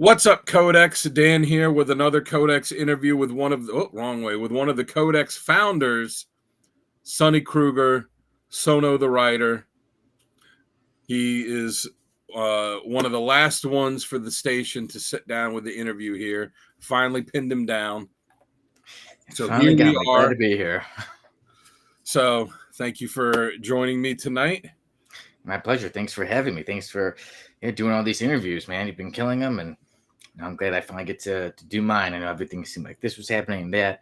What's up, CodeX? Dan here with another CodeX interview with with one of the CodeX founders, Sonny Kruger, Sono the writer. He is one of the last ones for the station to sit down with the interview here. Finally pinned him down. So Finally here got we me. Glad are. to be here. So thank you for joining me tonight. My pleasure. Thanks for having me. Thanks for doing all these interviews, man. You've been killing them, and I'm glad I finally get to do mine. I know everything seemed like this was happening and that.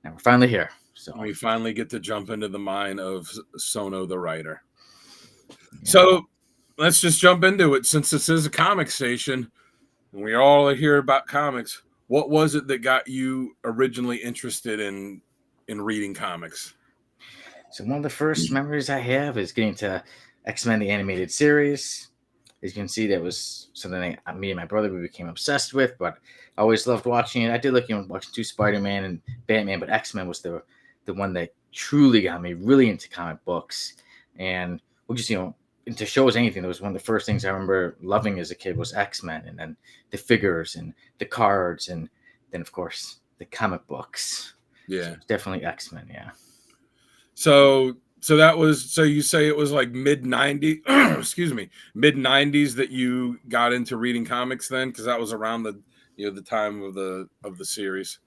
Now we're finally here. So We finally get to jump into the mind of Sono the writer. yeah. So let's just jump into it. Since this is a comic station and we all are here about comics, what was it that got you originally interested in reading comics? So one of the first memories I have is getting to X-Men the animated series. As you can see, that was something that me and my brother we became obsessed with. But I always loved watching it. I did like watching two Spider-Man and Batman, but X-Men was the one that truly got me really into comic books. And we just into shows anything. That was one of the first things I remember loving as a kid was X-Men, and then the figures and the cards, and then of course the comic books. Yeah. So definitely X-Men. Yeah. So that was, so you say it was like mid 90s excuse me, mid 90s that you got into reading comics then, because that was around the time of the series.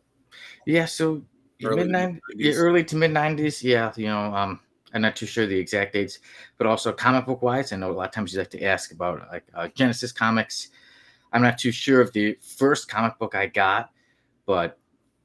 Yeah, so Early mid to mid 90s, yeah, 90s. early to mid 90s. Yeah, I'm not too sure the exact dates, but also comic book wise, I know a lot of times you like to ask about like Genesis comics. I'm not too sure of the first comic book I got, but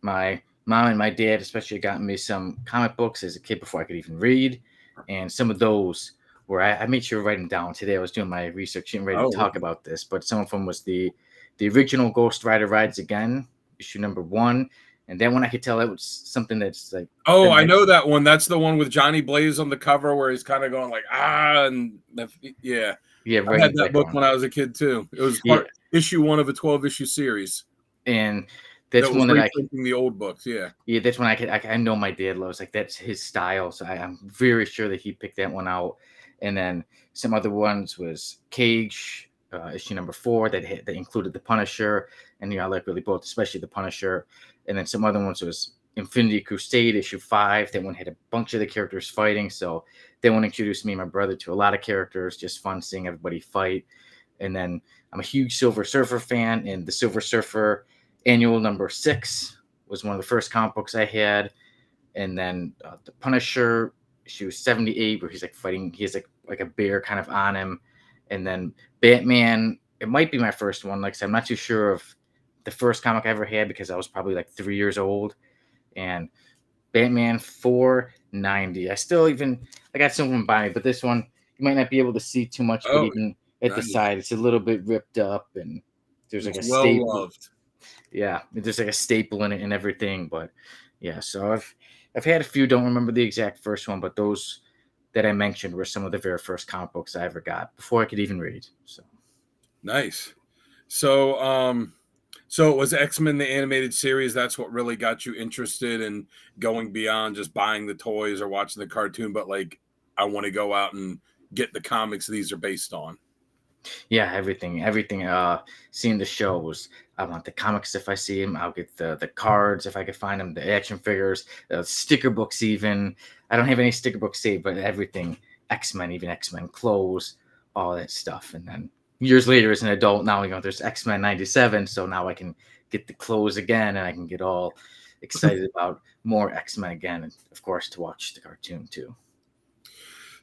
my mom and my dad especially got me some comic books as a kid before I could even read, and some of those where I made sure to write them down. Today I was doing my research and ready to Oh, talk about this, but some of them was the original Ghost Rider Rides Again, issue number one, and that one I could tell it was something that's like oh, been I my know that one. That's the one with Johnny Blaze on the cover where he's kind of going like yeah. yeah, I right, had that exactly. book when I was a kid too. It was Yeah, issue one of a 12-issue series and that that's was one that reprinting the old books. Yeah. yeah, that's when I know my dad loves, like, that's his style, so I'm very sure that he picked that one out. And then some other ones was Cage, issue number 4 that included the Punisher, and I like really both, especially the Punisher. And then some other ones was Infinity Crusade issue 5. That one had a bunch of the characters fighting, so that one introduced me and my brother to a lot of characters. Just fun seeing everybody fight. And then I'm a huge Silver Surfer fan, and the Silver Surfer annual number 6 was one of the first comic books I had. And then the Punisher issue 78, where he's like fighting, he has like a bear kind of on him. And then Batman, it might be my first one. Like I said, I'm not too sure of the first comic I ever had because I was probably like 3 years old. And Batman 490. I got some of them by me, but this one you might not be able to see too much, but Oh, even at the nice. side, it's a little bit ripped up, and there's like It's a well staple. loved. Yeah, there's like a staple in it and everything. But yeah, so I've had a few. Don't remember the exact first one, but those that I mentioned were some of the very first comic books I ever got before I could even read. So Nice. So it was X-Men the animated series. That's what really got you interested in going beyond just buying the toys or watching the cartoon, but like I want to go out and get the comics these are based on. yeah, everything. Seeing the show was, I want the comics if I see them. I'll get the cards if I could find them. The action figures, sticker books. Even I don't have any sticker books saved, but everything X-Men, even X-Men clothes, all that stuff. And then years later, as an adult, now there's X-Men '97, so now I can get the clothes again, and I can get all excited about more X-Men again, and of course to watch the cartoon too.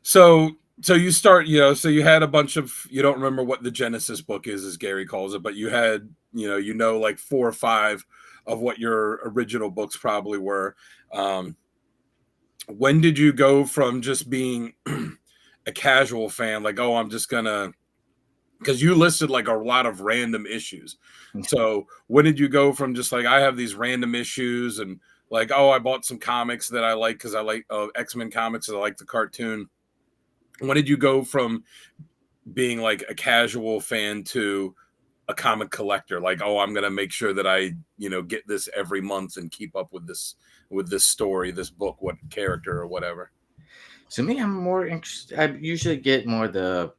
So you start, so you had a bunch of, you don't remember what the Genesis book is, as Gary calls it, but you had, like 4 or 5 of what your original books probably were. Um, when did you go from just being a casual fan, like, oh, I'm just gonna, because you listed like a lot of random issues. So when did you go from just like, I have these random issues and like, oh, I bought some comics that I like because I like X-Men comics and I like the cartoon. When did you go from being like a casual fan to a comic collector? Like, oh, I'm gonna make sure that I, get this every month and keep up with this story, this book, what character or whatever. So me, I'm more interested. I usually get more the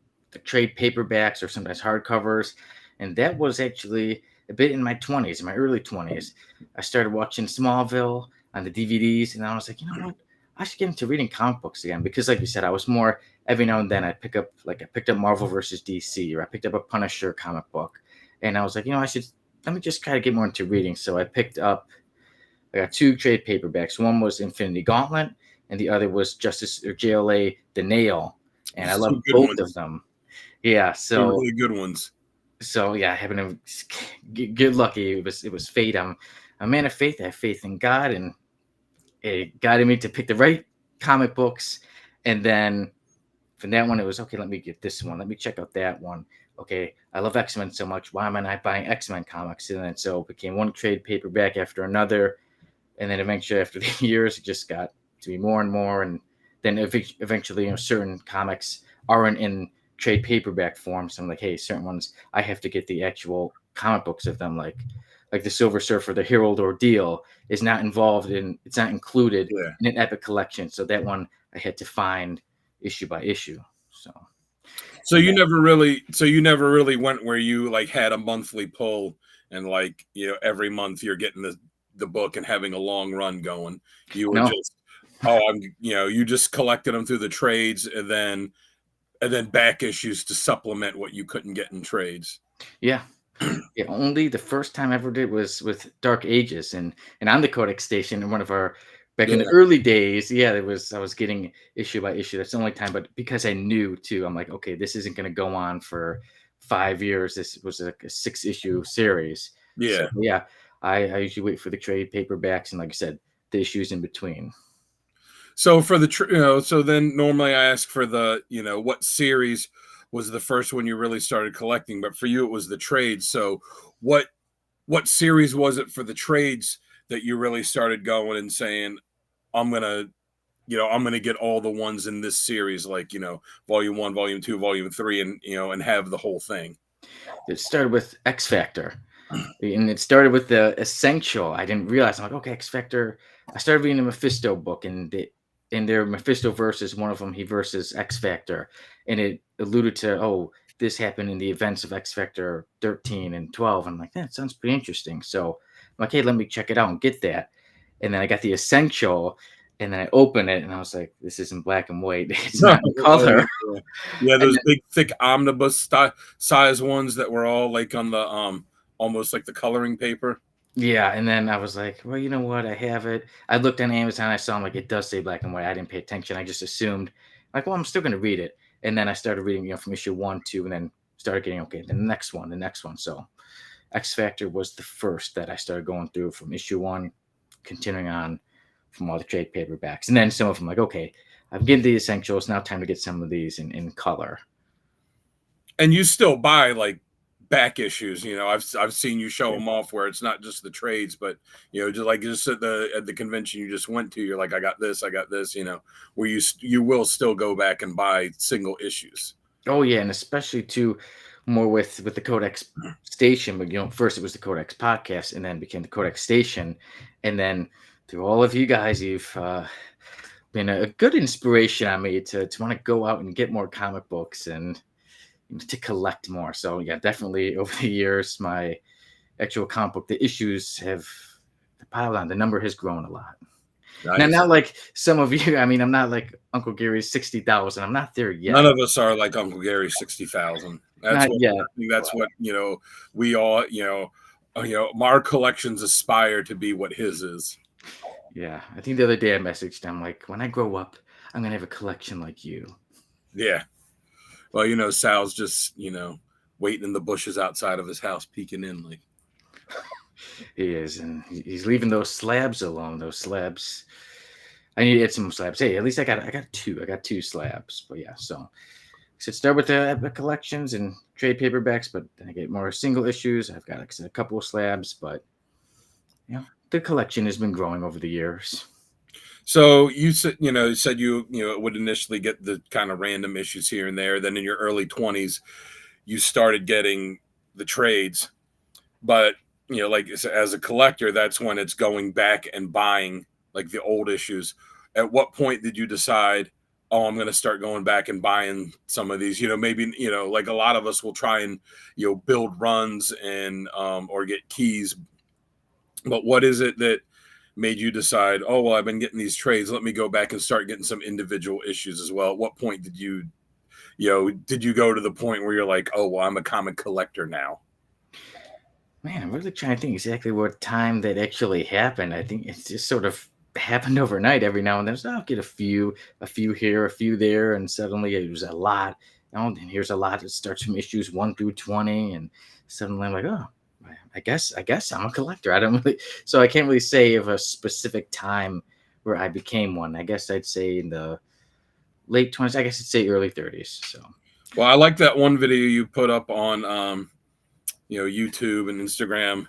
trade paperbacks or sometimes hardcovers, and that was actually a bit in my 20s, in my early 20s. I started watching Smallville on the DVDs, and I was like, you know what? I should get into reading comic books again because, like you said, I was more every now and then I picked up Marvel versus DC, or I picked up a Punisher comic book, and I was like, you know, I should let me just kind of get more into reading. So I got two trade paperbacks. One was Infinity Gauntlet, and the other was Justice or JLA The Nail, and I Some love good both of ones. them. Yeah, Some really good ones. so yeah, having a get lucky. It was fate. I'm a man of faith. I have faith in God, and it guided me to pick the right comic books. And then from that one, it was okay. Let me get this one. Let me check out that one. Okay, I love X-Men so much. Why am I not buying X-Men comics? And then so it became one trade paperback after another, and then eventually after the years, it just got to be more and more. And then eventually, certain comics aren't in trade paperback form. So I'm like, hey, certain ones I have to get the actual comic books of them, like the Silver Surfer, the Herald Ordeal is not involved in. It's not included Yeah. in an Epic collection. So that one I had to find issue by issue. So. So you never really went where you like had a monthly pull and like, every month you're getting the book and having a long run going. You were No, just you just collected them through the trades and then back issues to supplement what you couldn't get in trades. yeah. Yeah, only the first time I ever did was with Dark Ages, and on the CodeX station in one of our back in the Yeah. early days. Yeah, it was I was getting issue by issue. That's the only time, but because I knew too, I'm like, okay, this isn't going to go on for 5 years. This was like a 6 issue series. So Yeah. yeah, I usually wait for the trade paperbacks, and like I said, the issues in between. So for so then normally I ask for what series was the first one you really started collecting, but for you it was the trades. So what what series was it for the trades that you really started going and saying, I'm gonna, I'm gonna get all the ones in this series, like, volume one, volume two, volume three, and and have the whole thing. It started with X Factor. And it started with the essential. I didn't realize. I'm like, okay, X Factor. I started reading the Mephisto book, and in their Mephisto verses, one of them he verses X Factor, and it alluded to, oh, this happened in the events of X Factor 13 and 12. I'm like, that sounds pretty interesting. So I'm like, hey, let me check it out and get that. And then I got the essential, and then I opened it, and I was like, this isn't black and white. It's not in Oh, color. yeah. Yeah, And those big thick omnibus size ones that were all like on the almost like the coloring paper. Yeah, and then I was like, "Well, you know what? I have it." I looked on Amazon. I saw 'em, like, it does say black and white. I didn't pay attention. I just assumed, like, "Well, I'm still gonna read it." And then I started reading, from issue 1, 2, and then started getting, okay, the next one, the next one. So, X Factor was the first that I started going through from issue 1, continuing on from all the trade paperbacks. And then some of them, like, "Okay, I've getting the essentials. Now time to get some of these in color." And you still buy like back issues. I've seen you show Yeah. them off where it's not just the trades, but just at the convention you just went to, you're like, I got this. Where you will still go back and buy single issues. Oh yeah, and especially too more with the Codex station, but first it was the Codex podcast, and then became the Codex station, and then through all of you guys, you've been a good inspiration on me to want to go out and get more comic books and to collect more. So yeah, definitely over the years, my actual comic book, the issues have piled on. The number has grown a lot. Now, Nice. not like some of you. I mean, I'm not like Uncle Gary's 60,000. I'm not there None yet. of us are like Uncle Gary 60,000. That's Not what yet. I think that's what we all our collections aspire to be what his is. Yeah, I think the other day I messaged him like, when I grow up, I'm gonna have a collection like you. Yeah. Well, Sal's just waiting in the bushes outside of his house, peeking in like. He is, and he's leaving those slabs alone. Those slabs. I need to add some slabs. Hey, at least I got two. I got two slabs. But yeah, so start with the Epic collections and trade paperbacks, but then I get more single issues. I've got, like I said, a couple of slabs, but the collection has been growing over the years. So you said you would initially get the kind of random issues here and there. Then in your early 20s, you started getting the trades. But like as a collector, that's when it's going back and buying like the old issues. At what point did you decide, oh, I'm going to start going back and buying some of these, maybe, like a lot of us will try and, build runs and, or get keys. But what is it that made you decide, oh, well, I've been getting these trades. Let me go back and start getting some individual issues as well. At what point did you go to the point where you're like, oh, well, I'm a comic collector now? Man, I'm really trying to think exactly what time that actually happened. I think it's just sort of happened overnight every now and then. So I'll get a few here, a few there, and suddenly it was a lot. And here's a lot. It starts from issues 1 through 20, and suddenly I'm like, oh, I guess I'm a collector. I don't really, so I can't really say of a specific time where I became one. I guess I'd say in the late 20s. I guess I'd say early 30s. So. Well, I like that one video you put up on, YouTube and Instagram.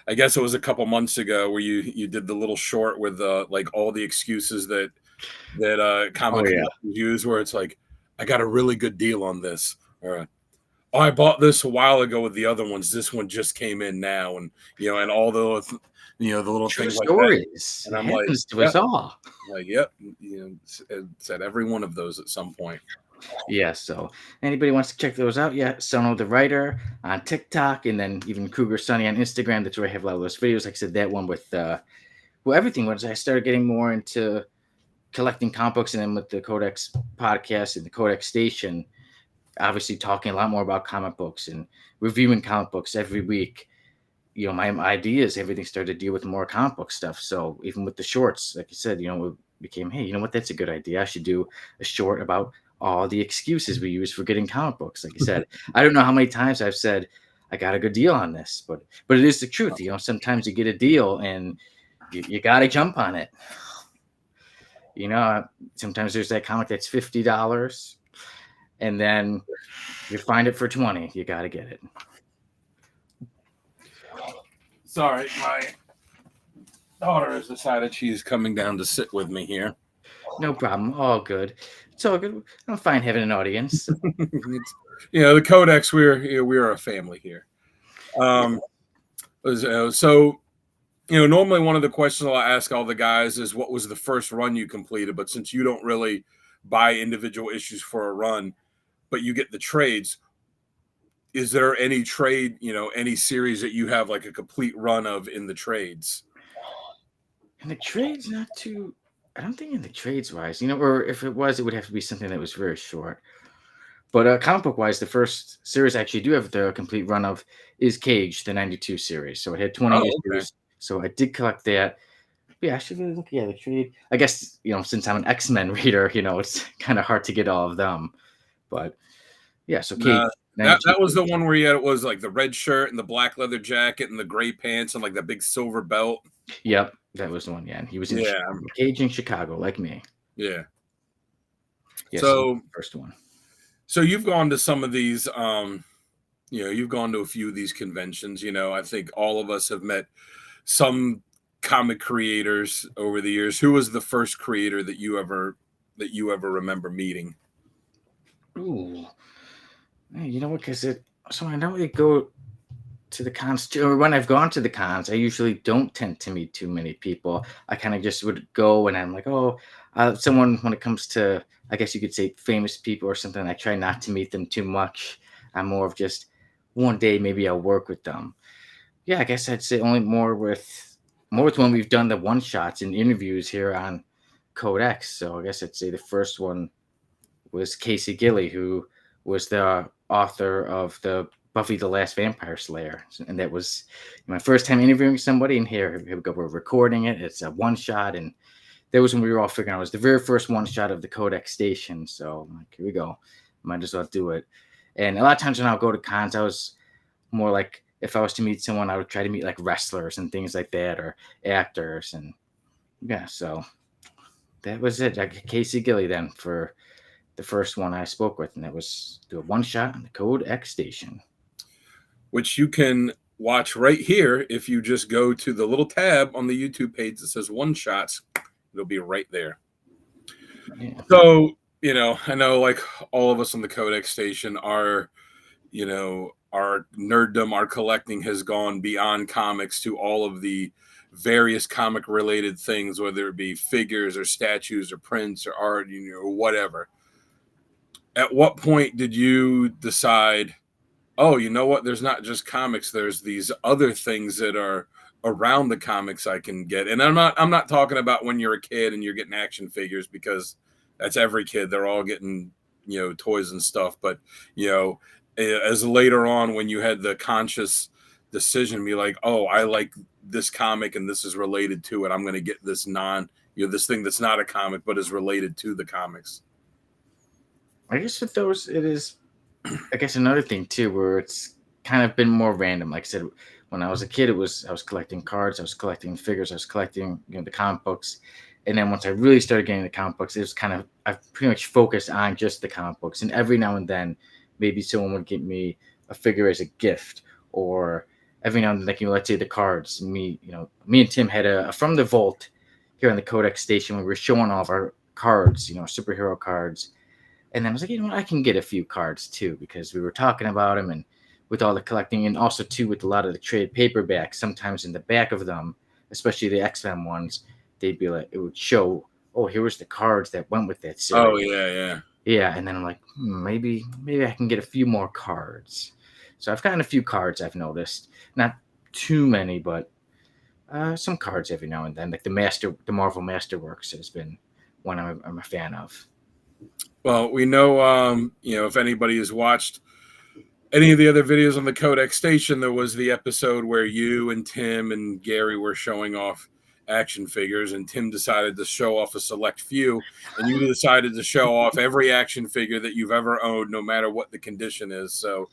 I guess it was a couple months ago where you did the little short with like all the excuses that Oh comic yeah. collectors use, where it's like, I got a really good deal on this, or oh, I bought this a while ago with the other ones. This one just came in now, and and all the little True things like that. stories. And It I'm like, happens to yep, us all. yep, said every one of those at some point. Yeah, so anybody wants to check those out, yeah, Sono the Writer on TikTok, and then even Kruger Sonny on Instagram. That's where I have a lot of those videos. Like I said, that one with well, everything. Once I started getting more into collecting comic books, and then with the Codex podcast and the Codex station, obviously talking a lot more about comic books and reviewing comic books every week. My ideas, everything started to deal with more comic book stuff. So even with the shorts, like you said, it became, hey, you know what? That's a good idea. I should do a short about all the excuses we use for getting comic books. Like you said, I don't know how many times I've said I got a good deal on this, but it is the truth. Sometimes you get a deal and you got to jump on it. Sometimes there's that comic that's $50, and then you find it for 20. You got to get it. Sorry, my daughter has decided she's coming down to sit with me here. No problem. All good. It's all good. I'm fine having an audience. The Codex. We're a family here. So normally one of the questions I'll ask all the guys is, what was the first run you completed? But since you don't really buy individual issues for a run, but you get the trades, is there any trade, any series that you have like a complete run of in the trades? And the trade's not too. I don't think in the trades wise, or if it was, it would have to be something that was very short. But comic book wise, the first series I actually do have the complete run of is Cage, the '92 series. So it had 20 Oh, okay. issues. So I did collect that. But yeah, I should really look at the trade. I guess since I'm an X-Men reader, it's kind of hard to get all of them. But yeah, so Cage. That was the one where it was like the red shirt and the black leather jacket and the gray pants and like the big silver belt. Yep, that was the one. Yeah, and he was in Cage in Chicago, like me. Yeah. Yeah. So first one. So you've gone to some of these, you've gone to a few of these conventions. I think all of us have met some comic creators over the years. Who was the first creator that you ever remember meeting? Ooh, you know what? So I don't really go to the cons, or when I've gone to the cons, I usually don't tend to meet too many people. I kind of just would go and I'm like, oh, someone, when it comes to, I guess you could say, famous people or something, I try not to meet them too much. I'm more of just one day maybe I'll work with them. Yeah, I guess I'd say only more with when we've done the one shots and interviews here on CodeX. So I guess I'd say the first one was Casey Gilly, who was the author of the Buffy the Last Vampire Slayer. And that was my first time interviewing somebody. And here we go, we're recording it. It's a one shot. And that was when we were all figuring out, it was the very first one shot of the Codex station. So I'm like, here we go. Might as well do it. And a lot of times when I'll go to cons, I was more like, if I was to meet someone, I would try to meet like wrestlers and things like that, or actors. And yeah, so that was it. Like Casey Gilly then for the first one I spoke with, and that was the one shot on the CodeX station, which you can watch right here if you just go to the little tab on the YouTube page that says one shots. It'll be right there. Yeah. So I know like all of us on the Codex station are, our nerddom, our collecting has gone beyond comics to all of the various comic related things, whether it be figures or statues or prints or art, or whatever. At what point did you decide, oh, you know what? There's not just comics. There's these other things that are around the comics I can get. And I'm not talking about when you're a kid and you're getting action figures, because that's every kid. They're all getting, toys and stuff. But, as later on, when you had the conscious decision to be like, oh, I like this comic and this is related to it, I'm going to get this this thing that's not a comic, but is related to the comics. I guess with those, it is, I guess, another thing too, where it's kind of been more random. Like I said, when I was a kid, I was collecting cards, I was collecting figures, I was collecting, the comic books. And then once I really started getting the comic books, it was kind of, I've pretty much focused on just the comic books. And every now and then, maybe someone would get me a figure as a gift, or every now and then, like, let's say the cards. Me and Tim had a from the vault here on the CodeX station where we were showing all of our cards, superhero cards. And then I was like, what, I can get a few cards too, because we were talking about them, and with all the collecting, and also too with a lot of the trade paperbacks, sometimes in the back of them, especially the X-Men ones, they'd be like, it would show, oh, here was the cards that went with that series. Oh yeah. Yeah, and then I'm like, maybe I can get a few more cards. So I've gotten a few cards, I've noticed. Not too many, but some cards every now and then. Like the Marvel Masterworks has been one I'm a fan of. Well, we know, if anybody has watched any of the other videos on the CodeX station, there was the episode where you and Tim and Gary were showing off action figures, and Tim decided to show off a select few, and you decided to show off every action figure that you've ever owned, no matter what the condition is. So,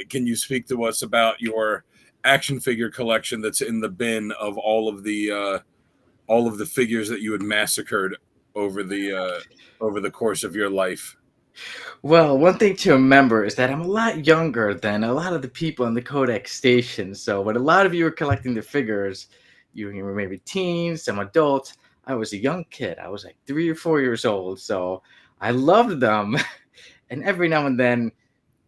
can you speak to us about your action figure collection that's in the bin of all of the figures that you had massacred over the course of your life? Well, one thing to remember is that I'm a lot younger than a lot of the people on the Codex station. So when a lot of you were collecting the figures, you were maybe teens, some adults. I was a young kid. I was like 3 or 4 years old. So I loved them. And every now and then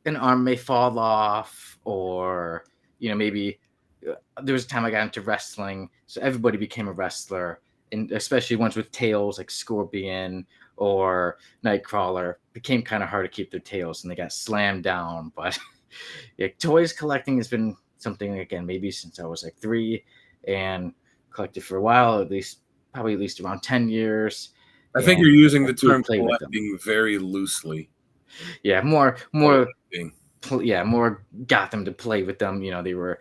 an arm may fall off, or, maybe there was a time I got into wrestling. So everybody became a wrestler. And especially ones with tails like Scorpion or Nightcrawler, became kind of hard to keep their tails, and they got slammed down. But yeah, toys collecting has been something, again, maybe since I was like 3, and collected for a while, probably at least around 10 years. I think you're using the term play with them collecting very loosely. Yeah, more got them to play with them. They were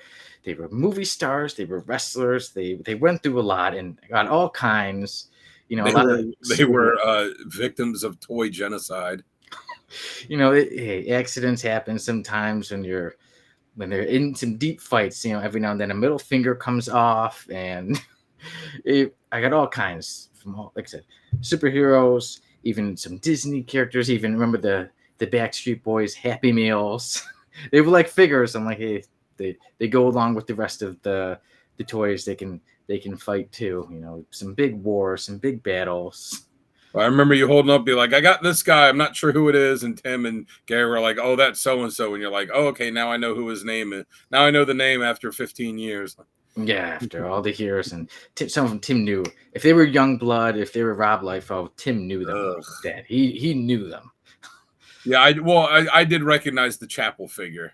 movie stars, they were wrestlers, they went through a lot and got all kinds. They were victims of toy genocide. Accidents happen sometimes when they're in some deep fights. Every now and then a middle finger comes off, and I got all kinds from all, like I said, superheroes, even some Disney characters. Even remember the Backstreet Boys Happy Meals. They were like figures. I'm like, hey, they go along with the rest of the toys. They can fight too. Some big wars, some big battles. I remember you holding up, be like, I got this guy, I'm not sure who it is, and Tim and Gary were like, oh, that's so and so, and you're like, oh, okay, now I know who his name is. Now I know the name after 15 years. Yeah, after all the years. And some of them Tim knew. If they were Youngblood, if they were Rob Liefeld, Tim knew them. That he knew them. Yeah, I did recognize the Chapel figure.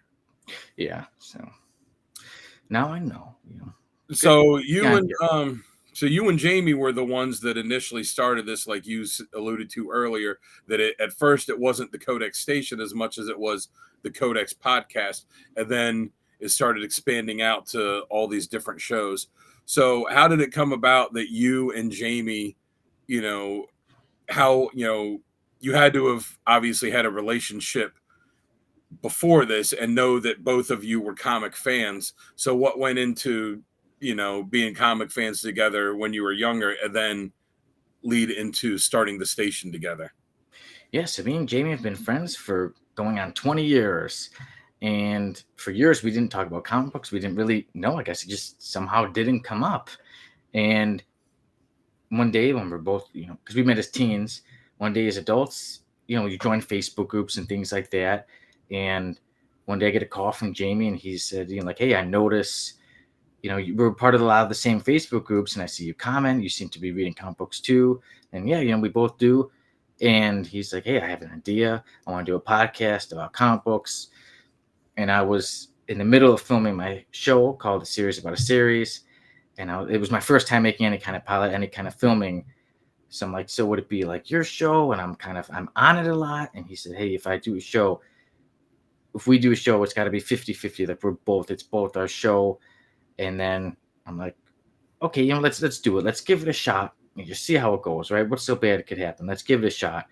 Yeah, so now I know. So you and Jamie were the ones that initially started this, like you alluded to earlier. That at first it wasn't the CodeX station as much as it was the CodeX podcast, and then it started expanding out to all these different shows. So how did it come about that you and Jamie, how you had to have obviously had a relationship before this and know that both of you were comic fans. So what went into, being comic fans together when you were younger, and then lead into starting the station together? Yeah, so me and Jamie have been friends for going on 20 years. And for years, we didn't talk about comic books. We didn't really know. I guess it just somehow didn't come up. And one day when we're both, because we met as teens, one day as adults, you join Facebook groups and things like that. And one day I get a call from Jamie, and he said, like, hey, I notice we're part of a lot of the same Facebook groups, and I see you comment. You seem to be reading comic books too, and yeah, we both do. And he's like, "Hey, I have an idea. I want to do a podcast about comic books." And I was in the middle of filming my show called "A Series About a Series," and it was my first time making any kind of pilot, any kind of filming. So I'm like, "So would it be like your show?" And I'm on it a lot. And he said, "Hey, if we do a show, it's got to be 50-50. Like it's both our show." And then I'm like, okay, let's do it. Let's give it a shot and just see how it goes, right? What's so bad it could happen? Let's give it a shot.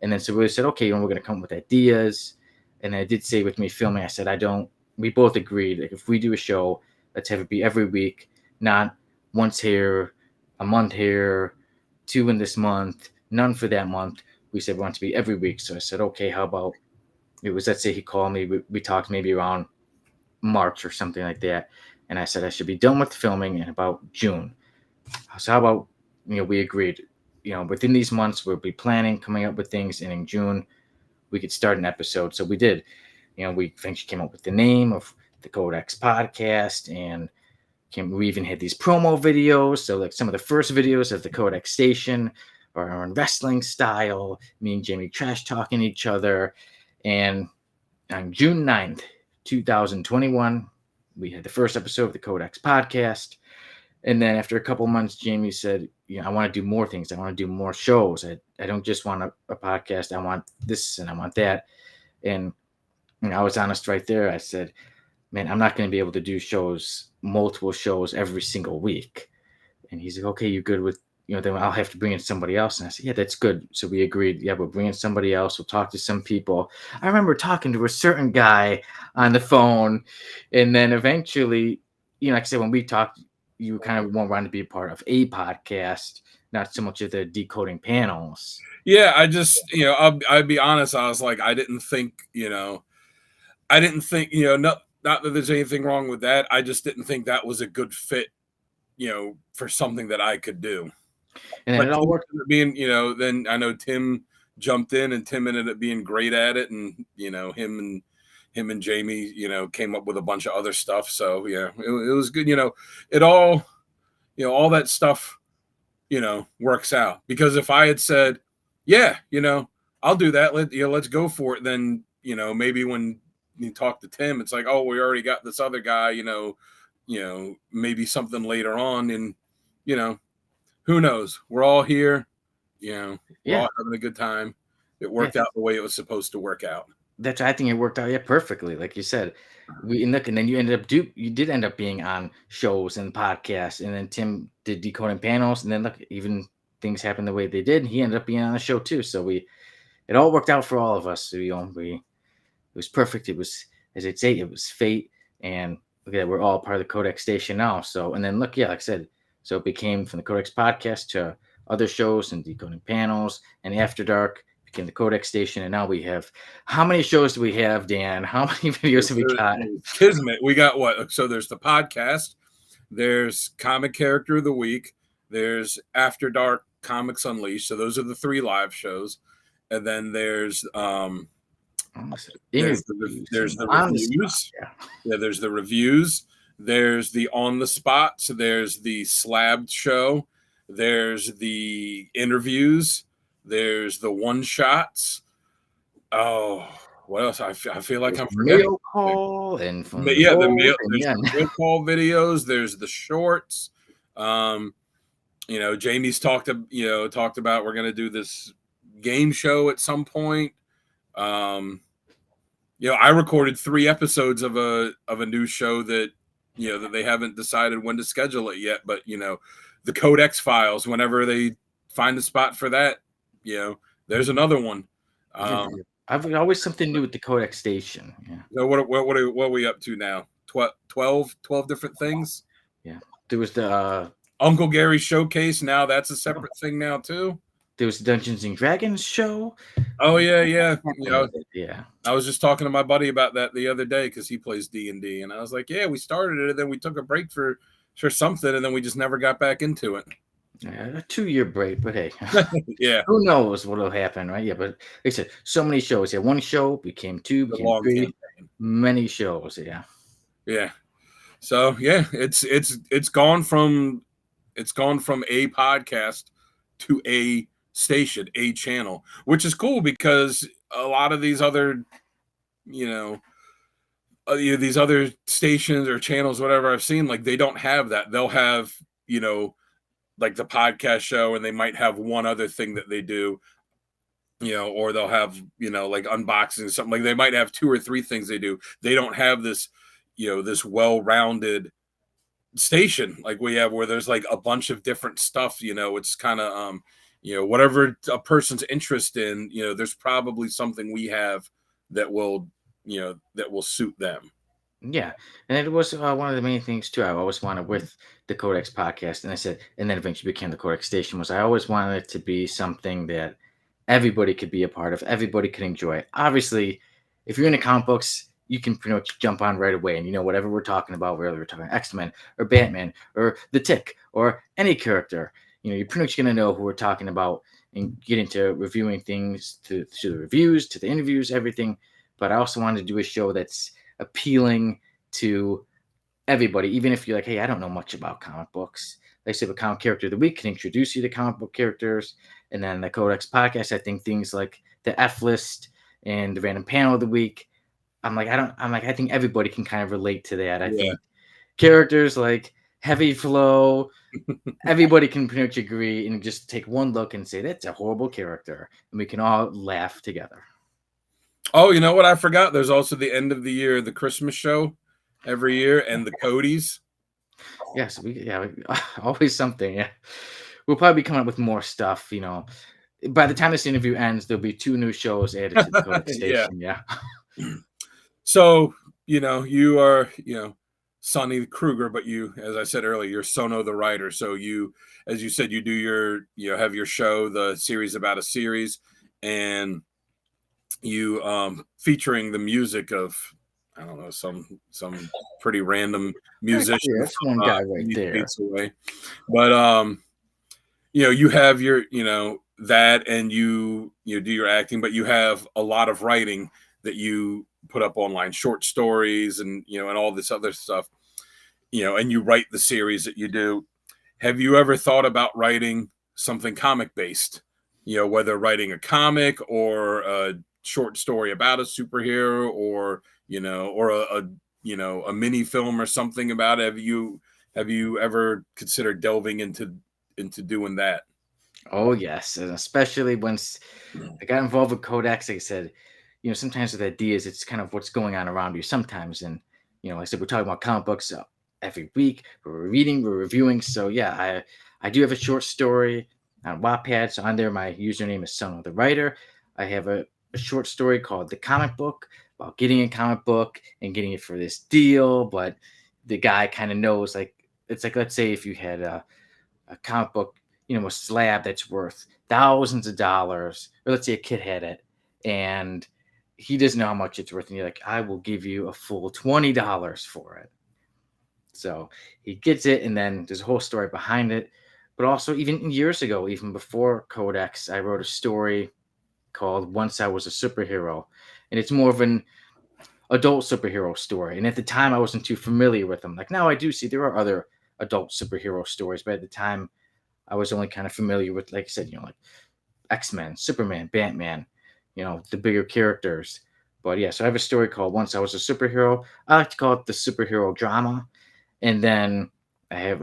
And then so we said, okay, we're gonna come up with ideas. And I did say with me filming, I said I don't. We both agreed, like, if we do a show, let's have it be every week, not once here, a month here, 2 in this month, none for that month. We said we want it to be every week. So I said, okay, how about it was, let's say he called me, we talked maybe around March or something like that. And I said I should be done with filming in about June. So how about, we agreed, within these months we'll be planning, coming up with things, and in June we could start an episode. So we did. We eventually came up with the name of the CodeX podcast, and we even had these promo videos. So like some of the first videos of the CodeX station are in wrestling style, me and Jamie trash talking each other. And on June 9th, 2021, we had the first episode of the CodeX podcast. And then after a couple months, Jamie said, I want to do more things. I want to do more shows. I don't just want a podcast. I want this and I want that. And I was honest right there. I said, man, I'm not going to be able to do multiple shows every single week. And he's like, okay, you good with, then I'll have to bring in somebody else. And I said, yeah, that's good. So we agreed. Yeah, we'll bring in somebody else. We'll talk to some people. I remember talking to a certain guy on the phone. And then eventually, like I said, when we talked, you kind of wanted to be a part of a podcast, not so much of the decoding panels. Yeah, I just, I'd be honest. I was like, I didn't think, not that there's anything wrong with that. I just didn't think that was a good fit, for something that I could do. And then But it all worked. being, then I know Tim jumped in, and Tim ended up being great at it, and him and Jamie, came up with a bunch of other stuff. So yeah, it was good. It all, all that stuff, works out. Because if I had said, yeah, I'll do that, let's go for it, then maybe when you talk to Tim, it's like, oh, we already got this other guy, maybe something later on, and who knows? We're all here, we're all having a good time. It worked out the way it was supposed to work out. I think it worked out perfectly, like you said. And then you did end up being on shows and podcasts, and then Tim did decoding panels, and then look, even things happened the way they did. He ended up being on a show too, so it all worked out for all of us. So, it was perfect. It was, as I'd say, it was fate. And look at that, we're all part of the CodeX station now. So, and then look, like I said, so it became from the CodeX podcast to other shows and decoding panels, and After Dark became the CodeX station. And now we have, how many shows do we have, Dan? How many videos have we got? Kismet. We got what? So there's the podcast, there's Comic Character of the Week, there's After Dark Comics Unleashed. So those are the 3 live shows. And then there's the reviews. Yeah, there's the reviews. There's the on the spot. So there's the slabbed show. There's the interviews. There's the one shots. Oh, what else? I feel like I'm forgetting. Mail call and the mail call videos. There's the shorts. Jamie's talked about we're gonna do this game show at some point. I recorded 3 episodes of a new show that that they haven't decided when to schedule it yet. But the CodeX files, whenever they find a spot for that, there's another one. I've always something new with the CodeX station. Yeah. So what are we up to now? 12 different things. Yeah. There was the Uncle Gary showcase. Now that's a separate thing now too. There was the Dungeons and Dragons show. Oh yeah. Yeah. I was just talking to my buddy about that the other day because he plays D&D, and I was like, yeah, we started it, and then we took a break for something, and then we just never got back into it. Yeah, a 2-year break, but hey, yeah, who knows what'll happen, right? Yeah, but like I said, so many shows. Yeah, one show became 2, became 3, many shows. Yeah. Yeah. So yeah, it's gone from a podcast to a station, a channel, which is cool because a lot of these other, you know, these other stations or channels, whatever I've seen, like they don't have that. They'll have, like the podcast show, and they might have one other thing that they do, or they'll have, like unboxing or something. Like they might have two or three things they do. They don't have this, this well-rounded station like we have, where there's like a bunch of different stuff. It's kind of whatever a person's interest in, there's probably something we have that will suit them. Yeah, and it was one of the main things too. I always wanted with the Codex podcast, and I said, and then eventually became the Codex station. Was I always wanted it to be something that everybody could be a part of, everybody could enjoy. Obviously, if you're into comic books, you can pretty much jump on right away, and whatever we're talking about, whether we're talking X-Men or Batman or the Tick or any character, you're pretty much gonna know who we're talking about and get into reviewing things to the reviews, to the interviews, everything. But I also wanted to do a show that's appealing to everybody, even if you're like, hey, I don't know much about comic books. Like I said, a comic character of the week can introduce you to comic book characters. And then the Codex podcast, I think things like the F list and the random panel of the week. I think everybody can kind of relate to that. I think characters like Heavy Flow, everybody can pretty much agree and just take one look and say, that's a horrible character. And we can all laugh together. Oh, you know what? I forgot. There's also the end of the year, the Christmas show every year, and the Codies. Yes, always something. Yeah, we'll probably be coming up with more stuff. By the time this interview ends, there'll be 2 new shows added to the Codex Yeah. station. Yeah. So, you are, Sonny Kruger, but you, as I said earlier, you're Sono the writer. So you, as you said, you do have your show, the series about a series, and you featuring the music of, I don't know, some pretty random musician Yeah, that's one guy right there. away. But you have your, that, and you do your acting, but you have a lot of writing that you put up online, short stories, and and all this other stuff, and you write the series that you do. Have you ever thought about writing something comic based? Whether writing a comic or a short story about a superhero, or or a mini film or something about it. Have you ever considered delving into doing that? Oh yes, and especially once I got involved with Codex, like I said, sometimes with ideas, it's kind of what's going on around you. Sometimes, and like I said, we're talking about comic books every week. We're reading, we're reviewing. So yeah, I do have a short story on Wattpad. So on there, my username is Son of the Writer. I have a short story called The Comic Book, about getting a comic book and getting it for this deal. But the guy kind of knows, like, it's like, let's say if you had a comic book, a slab that's worth thousands of dollars, or let's say a kid had it and he doesn't know how much it's worth. And you're like, I will give you a full $20 for it. So he gets it, and then there's a whole story behind it. But also, even years ago, even before Codex, I wrote a story called Once I Was a Superhero. And it's more of an adult superhero story. And at the time, I wasn't too familiar with them. Like now I do see there are other adult superhero stories, but at the time, I was only kind of familiar with, like I said, like X-Men, Superman, Batman, the bigger characters. But yeah, so I have a story called Once I Was a Superhero. I like to call it the superhero drama. And then I have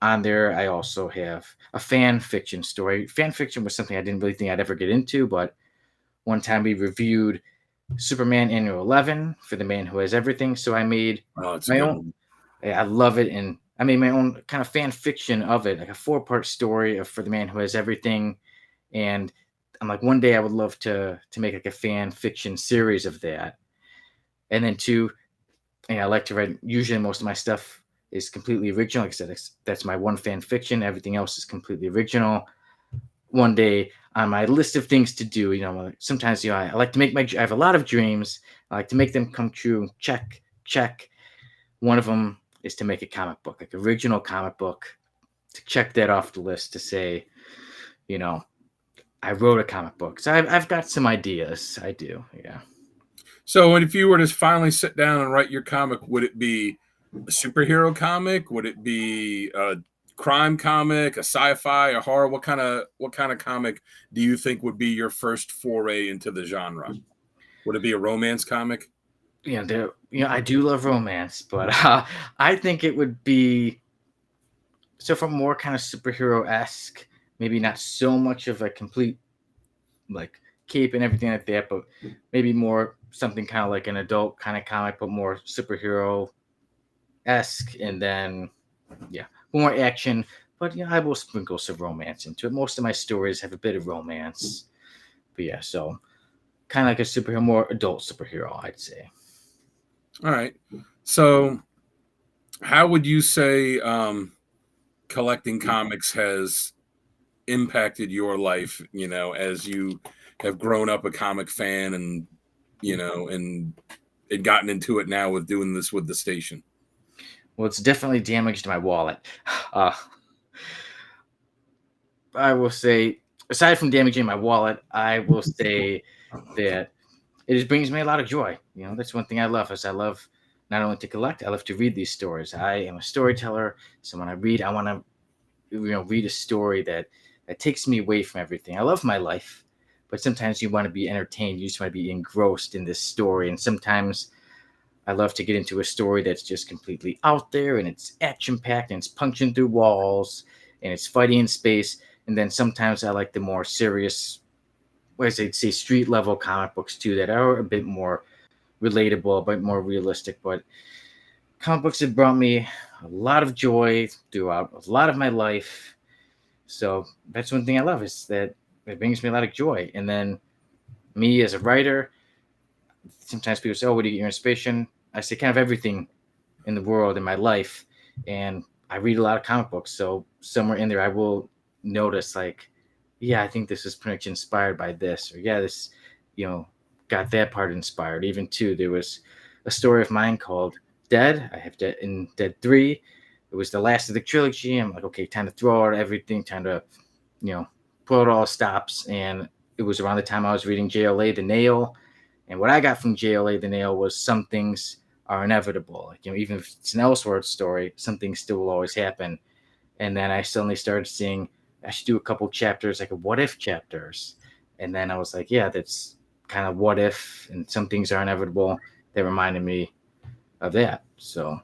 on there, I also have a fan fiction story. Fan fiction was something I didn't really think I'd ever get into, but one time we reviewed Superman Annual 11 for The Man Who Has Everything. So I made my own. I love it. And I made my own kind of fan fiction of it, like a 4-part story for The Man Who Has Everything. And I'm like, one day I would love to make like a fan fiction series of that. And then 2, I like to write. Usually most of my stuff is completely original. Like I said, that's my one fan fiction. Everything else is completely original. One day on my list of things to do, sometimes, I like to make I have a lot of dreams. I like to make them come true. Check. One of them is to make a comic book, like original comic book, to check that off the list to say, I wrote a comic book. So I've got some ideas. I do. Yeah. So if you were to finally sit down and write your comic, would it be a superhero comic? Would it be a crime comic, a sci-fi, a horror? What kind of comic do you think would be your first foray into the genre? Would it be a romance comic? I do love romance, but I think it would be so from more kind of superhero esque, maybe not so much of a complete like cape and everything like that, but maybe more something kind of like an adult kind of comic, but more superhero esque, and then yeah, more action. But I will sprinkle some romance into it. Most of my stories have a bit of romance, but yeah, so kind of like a superhero, more adult superhero, I'd say. All right. So, how would you say collecting comics has impacted your life, as you have grown up a comic fan and gotten into it now with doing this with the station? Well, it's definitely damaged my wallet. Uh, I will say, aside from damaging my wallet, I will say that it just brings me a lot of joy. That's one thing I love. Is I love not only to collect, I love to read these stories. I am a storyteller, so when I read, I want to read a story that takes me away from everything. I love my life, but sometimes you want to be entertained. You just want to be engrossed in this story, and sometimes I love to get into a story that's just completely out there and it's action packed and it's punching through walls and it's fighting in space. And then sometimes I like the more serious, what I'd say, street level comic books too that are a bit more relatable, a bit more realistic. But comic books have brought me a lot of joy throughout a lot of my life. So that's one thing I love is that it brings me a lot of joy. And then me as a writer, sometimes people say, "Oh, where do you get your inspiration?" I say kind of everything in the world in my life, and I read a lot of comic books. So somewhere in there, I will notice like, yeah, I think this is pretty much inspired by this, or yeah, this, you know, got that part inspired. Even too, there was a story of mine called Dead. I have Dead in Dead 3. It was the last of the trilogy. I'm like, okay, time to throw out everything, time to, you know, put all stops. And it was around the time I was reading JLA The Nail. And what I got from JLA The Nail was some things are inevitable. Like, even if it's an Elseworlds story, something still will always happen. And then I suddenly started seeing I should do a couple chapters, like a what if chapters. And then I was like, yeah, that's kind of what if, and some things are inevitable. That reminded me of that. So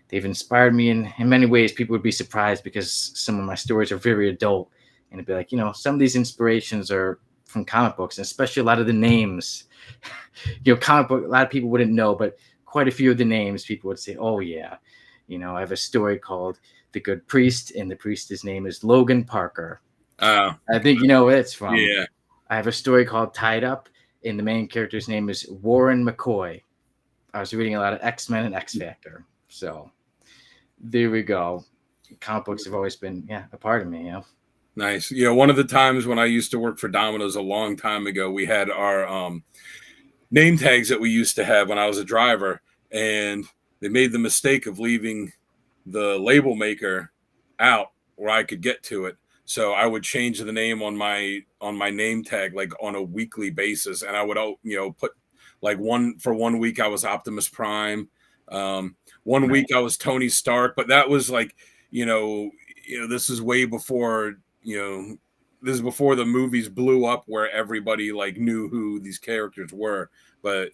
they've inspired me in many ways. People would be surprised because some of my stories are very adult. And it'd be like, some of these inspirations are from comic books, and especially a lot of the names. Comic book, a lot of people wouldn't know, but quite a few of the names people would say, oh, yeah. I have a story called The Good Priest, and the priest's name is Logan Parker. Uh, I think you know where it's from. yeah, I have a story called Tied Up, and the main character's name is Warren McCoy. I was reading a lot of X-Men and X Factor. So there we go. Comic books have always been, a part of me. nice. One of the times when I used to work for Domino's a long time ago, we had our name tags that we used to have when I was a driver, and they made the mistake of leaving the label maker out where I could get to it. So I would change the name on my name tag like on a weekly basis, and I would put like one week I was Optimus Prime, one Right. week I was Tony Stark, but that was like this is way before this is before the movies blew up where everybody like knew who these characters were. But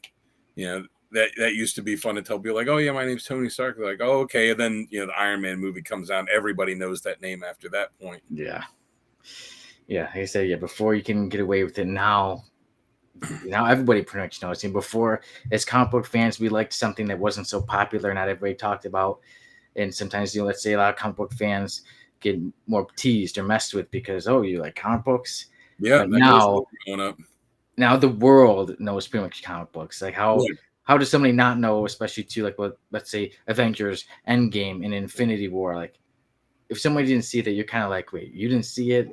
that used to be fun to tell people like, oh yeah, my name's Tony Stark. They're like, oh okay, and then the Iron Man movie comes out, and everybody knows that name after that point. Yeah. Yeah. Like I said, before you can get away with it now everybody pretty much knows. And before, as comic book fans, we liked something that wasn't so popular, not everybody talked about. And sometimes, let's say a lot of comic book fans get more teased or messed with because, oh, you like comic books? Yeah, But that goes now going up. now the world knows pretty much comic books. Like Look, how does somebody not know, especially to like what, let's say Avengers, Endgame, and Infinity War? Like if somebody didn't see that, you're kind of like, wait, you didn't see it?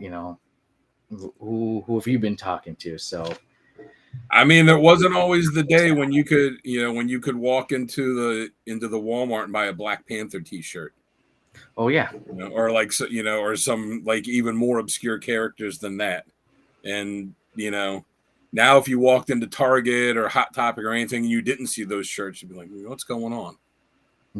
Who have you been talking to? So I mean, there wasn't always the day when you could walk into the Walmart and buy a Black Panther T-shirt, oh yeah, or like or some like even more obscure characters than that. And now if you walked into Target or Hot Topic or anything, and you didn't see those shirts, you'd be like, what's going on?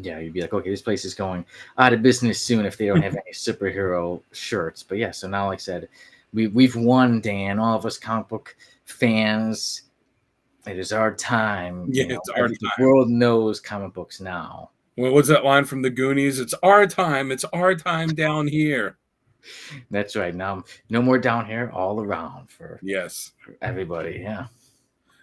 Yeah, you'd be like, okay, this place is going out of business soon if they don't have any superhero shirts. But yeah, so now, like I said, we've won, Dan. All of us comic book fans, it is our time. Yeah, it's our The time. world knows comic books now. What's that line from the Goonies? It's our time. It's our time down here. That's right. Now, no more down here, all around Yes. for everybody. Yeah.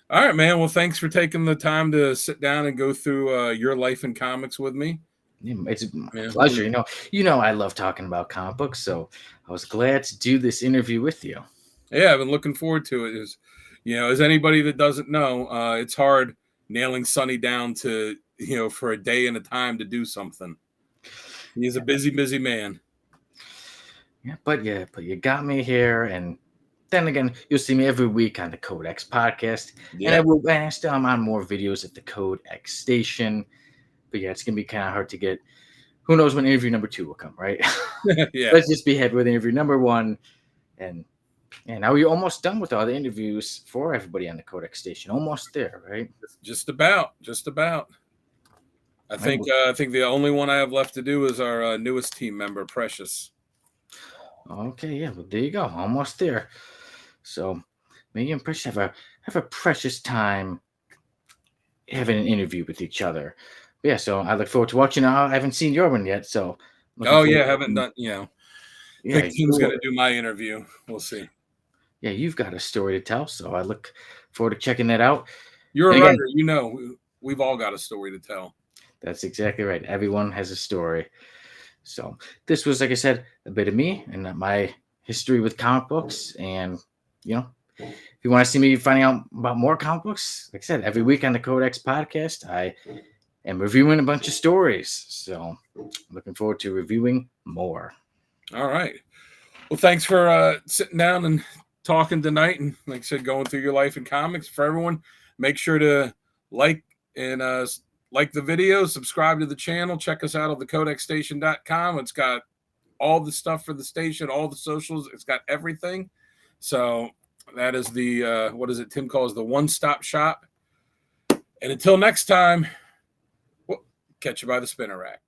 All right, man. Well, thanks for taking the time to sit down and go through your life in comics with me. Yeah, it's my Yeah. pleasure. I love talking about comic books, so I was glad to do this interview with you. Yeah, I've been looking forward to it. As anybody that doesn't know, it's hard nailing Sonny down to, for a day and a time to do something. He's a busy, busy man. But you got me here, and then again, you'll see me every week on the CodeX podcast, and I'm on more videos at the CodeX station. But yeah, it's gonna be kind of hard to get. Who knows when interview number 2 will come, right? Yeah. Let's just be happy with interview number 1, and now we're almost done with all the interviews for everybody on the CodeX station. Almost there, right? Just about. I think the only one I have left to do is our newest team member, Precious. Okay, yeah, well, there you go, almost there. So, me and Precious have a precious time having an interview with each other. But yeah, so I look forward to watching. I haven't seen your one yet, so looking Oh forward yeah, to haven't watching- done. Yeah, Think Tim's gonna do my interview. We'll see. yeah, you've got a story to tell, so I look forward to checking that out. You're And a again, writer. We've all got a story to tell. that's exactly right. Everyone has a story. So this was, like I said, a bit of me and my history with comic books. And if you want to see me finding out about more comic books, like I said, every week on the Codex podcast, I am reviewing a bunch of stories. So looking forward to reviewing more. All right. Well, thanks for sitting down and talking tonight, and like I said, going through your life in comics. For everyone, make sure to like and like the video, subscribe to the channel, check us out on the codexstation.com. It's got all the stuff for the station, all the socials. It's got everything. So that is the what is it Tim calls the one-stop shop. And until next time, we'll catch you by the spinner rack.